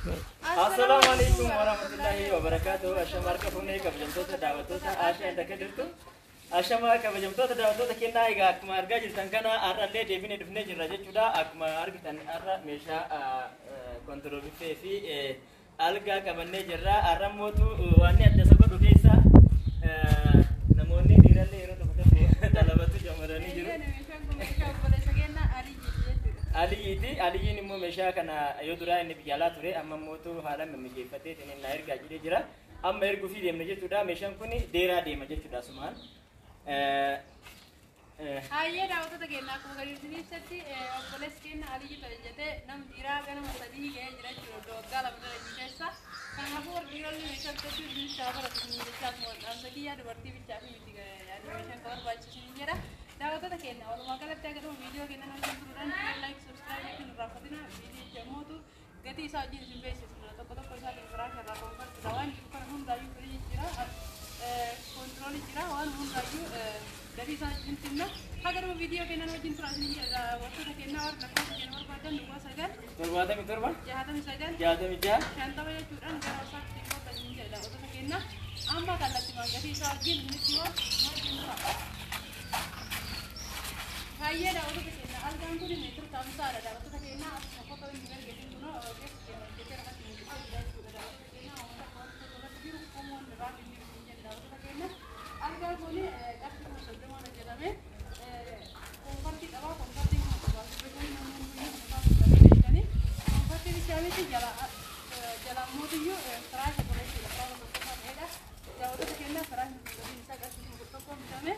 Assalamualaikum warahmatullahi wabarakatuh. Ashamarka funne kabajamtoota daawwattoota Aashaa Indaka jirtu. Ashama kabajamtoota daawwattoota kennaa egaa akkuma argaa jirtan kana har'allee deebinee dhufnee jirra jechuudha. Akkuma argitan har'a meeshaa kontiroolii fi algaa qabannee jirra. Har'ammootu waan adda isa godhu keessa namoonni dhiirallee yeroo tokko talabatu jamaranii jiru. Aliin immoo meeshaa kana yoo duraa inni biyyaalaa ture amma mootu haala mimmijeeffatee inni ergaa jedhee jira. Amma erguu fi deemna jechuudha. Meeshaan kun dheeraa deema jechuudha sumaan. Hayyee daawwattoota keenyaa akkuma gadiitti obboleessi keenya Aliyyi tajaajilatee namni dhiiraa ganama sadii ga'ee jira jechuudha. Waggaa lama keessa kanaafuu dhiironni meeshaa bitachuu bichaa baratu jechaa dhaamsa kiyyaa dubartii bichaa fi miti meeshaan kan barbaachisu jedha. Daawwattoota keenya walumaa galatti agaruu viidiyoo keenya nama jentuudhaan like subscribe yookiin irraanfatina viidiyoo jemmootu gatii isaa wajjin isin beeksisna tokko tokko isaatiin biraa irraa konfirmidha waan jiru kana hundaayyuu firii jira kontiroolii jira waan hundaayyuu gatii isaa wajjin simna agaruu viidiyoo keenya nama jentuudha isin jedha daawwattoota keenya warra lakkoofsa keenya barbaadan duwwaa sagal 77 shantama jechuudhaan gara wasaatti xiqqoota isin jedha daawwattoota keenya amma kallattimaan gatii isaa wajjin nutti waan hayyee daawwattoota keenya algaan kun meetira taamsaadha daawwattoota keenya akkuma foto inni gargaaru kun ogeessa keenya irratti mul'isee jechuudha daawwattoota keenya uummata kaawwatu irratti jiru qomoon irraa inni jedha daawwattoota keenya algaan kun qarshii kuma 30 jedhame konfartii qabaa konfartiin kun baasifamee namoonni beekanii konfartiin isaaniitti jala mootiyyuu firaasha godhachuudha qaama tokkoffaa ta'edha daawwattoota keenya firaasha godhachuun isaa qarshii kuma 1 bitame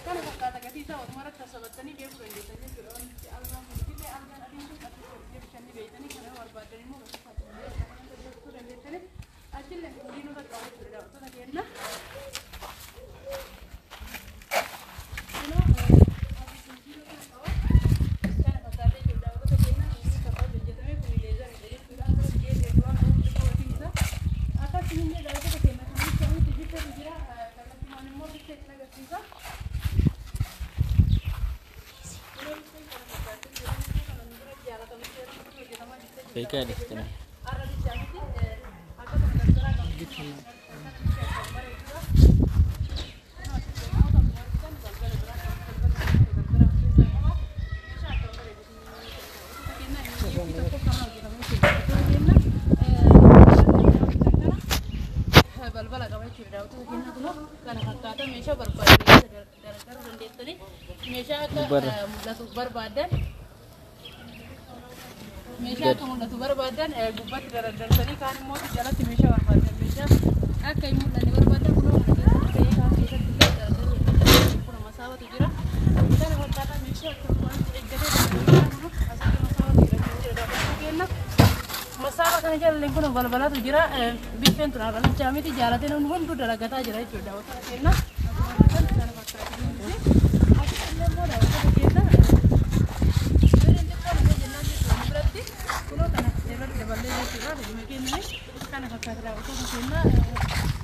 kana fakkaata gatii isaa walumarratti sasabattanii beekuu dandeessan jechuudha wanti algaan kun illee algaan adiin kun qarshii bishanii beeytanii kana barbaadan immoo beekuu dandeessanii achillee diinota qabachuudha daawwattoota keenya. Baiklah di sana. Balbala qabachuudha daawwattoota keenya kunoo kana fakkaata meeshaa barbaadan gargaaruu dandeessanii meeshaa akka mul'atu barbaadan meeshaa akka mul'atu barbaadan gubbaatti daradarsanii kaan immoo jalatti meeshaa barbaadan meeshaa akka hin mul'anne barbaadan kunoo ta'ee kaan keessatti illee daradaruu kun masaabatu jira kana fakkaata meeshaa akka waan eeggatee kunoo asitti masaabatu jira daawwattoota keenya masaaba kana jalalleen kun balbalatu jira biffeen tun arrabichaa miti jaalatee namni hunduu dalagataa jira jechuudha daawwattoota keenya kana fakkaata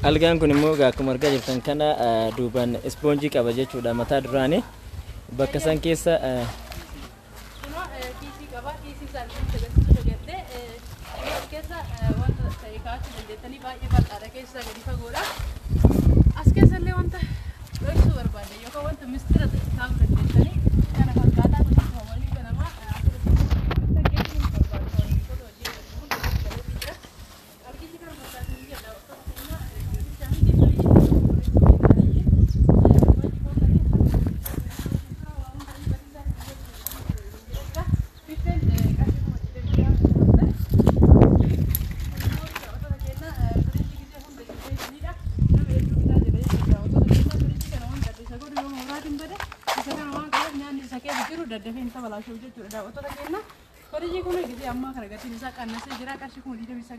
algaan kun immoo akkuma argaa jirtan kana duubaan ispoonjii qaba jechuudha mataa duraanii bakka san keessa kiisii qaba kiisii isaa keessa wanta ta'e kaa'achuu dandeessanii baay'ee bal'aadha keessa gadi fagoodha as keessa illee wanta dhoksuu barbaadde yookaan wanta mistira taa'uu dandeessanii kana fakkaataa kunis walii ganamaa daddafiin tabalashuu jechuudha daawwattoota keenya horii kun gisee ammaa kana gatiin isaa qannasee jira qarshii kuma 29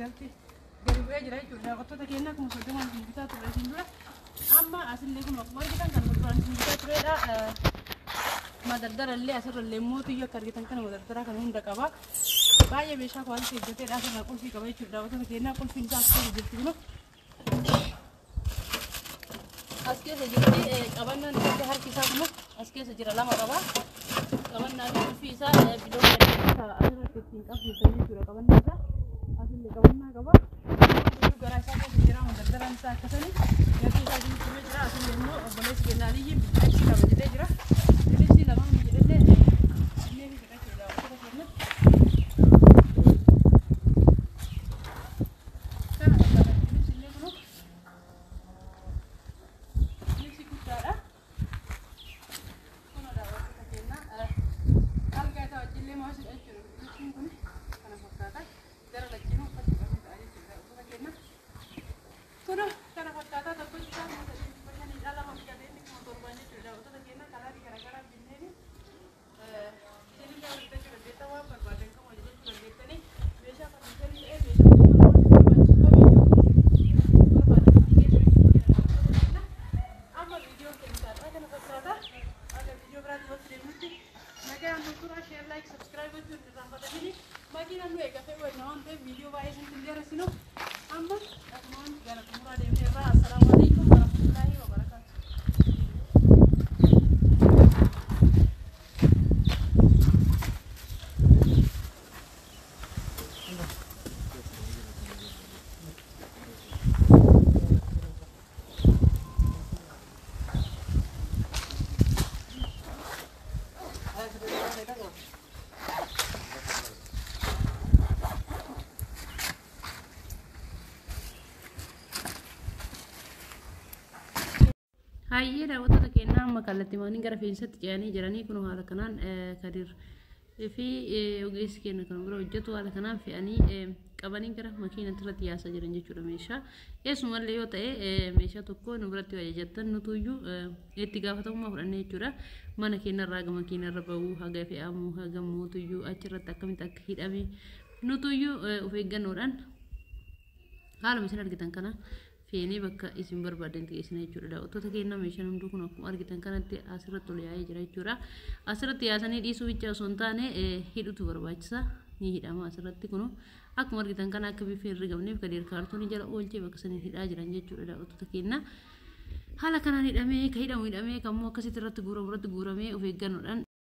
gadi bu'ee jira jechuudha daawwattoota keenya kuma 30 bitaa ture isin dura amma asillee kun akkuma argitan kan duraan isin bitaa turedha madardara asirrallee mootii akka argitan kana madardara kan hunda qaba baay'ee meeshaa kwaaliti eeggateedha asirraa qulfii qaba jechuudha daawwattoota keenya qulfiin isaa akkuma jirti kun as keessa jirti qabannaan harki isaa kun as keessa jira lama qaba qabannaa fi qulfii isaa bidoo asirratti ittiin qabsiisan jechuudha qabannaa isaa asirratti qabannaa qaba. Iddoo garaa isaa keessa jira daldala isaa akkasanii gatii isaa jiru jira asii immoo obboleessi kennaaliyyi bittaatti qaba jedhee jira. Bilisi lamaan jedhee inni fira keessa waantota kenna. Kana fakkaata bilisi illee kun bilisi guddaadha. Kun waantota kenna. Algaa isaa wajjillee maasii jechuudha. Bilisiin kun kana fakkaata. Gara lachinu uffatti qabuu ta'a jechuudha. Waantota kenna. Kun kana fakkaata tokko isaa bashanii dhala maskadee inni kuma torbaan jechuudha. Waantota kenna kalaatii garaagaraa binneeni isin yaa walitti jechuudha. Beektaa waan barbaadan kan walitti jechuudha. Beektanii meeshaa fardisanii ta'ee meeshaa amma viidiyoo keenyaarraa kana fakkaata. Aga viidiyoo biraatti walitti deemutti nagaan nuturaa sheer laayik sabskiraayib gochuun irraan fatanii makiinaan nu eegatee wajjin waan ta'eef viidiyoo baay'ee isin dheeressinu amma dhaqmaan gara xumuraa deemnee irraa assalaamu alaikum warahmatullaahi wabarakaatu. Hayyee daawwattoota keenyaa amma kallattii maanii gara fe'iinsatti ce'anii jiranii kun haala kanaan kadir fi ogeessi keenya kan bira hojjetu haala kanaan fe'anii qabanii gara makiinatti irratti yaasaa jiran jechuudha meeshaa. Eessumallee yoo ta'e meeshaa tokko nu biratti ajajattan nutuyyuu itti gaafatamummaa fudhannee jechuudha. Mana keenyarraa gama keenyarra bahuu haga fe'amuu haga mootuyyuu achirratti akkamitti akka hidhame nutuyyuu of eeggannoodhaan haaluma isin argitan kana fe'anii bakka isin barbaadan geessina jechuudha. Daawwattoota keenya meeshaan hunduu kun akkuma argitan kanatti asirratti ol yaa'ee jira jechuudha. Asirratti yaasanii dhiisuu bicha osoo hin taane hidhutu barbaachisa. Ni hidhama asirratti kun akkuma argitan kana akka bifa hin rigamneef gadi kaartoonii jala oolchee bakka saniin hidhaa jiran jechuudha. Daawwattoota keenya haala kanaan hidhamee ka hidhamu hidhamee kammoo akkasitti irratti guuramee of eeggannoodhaan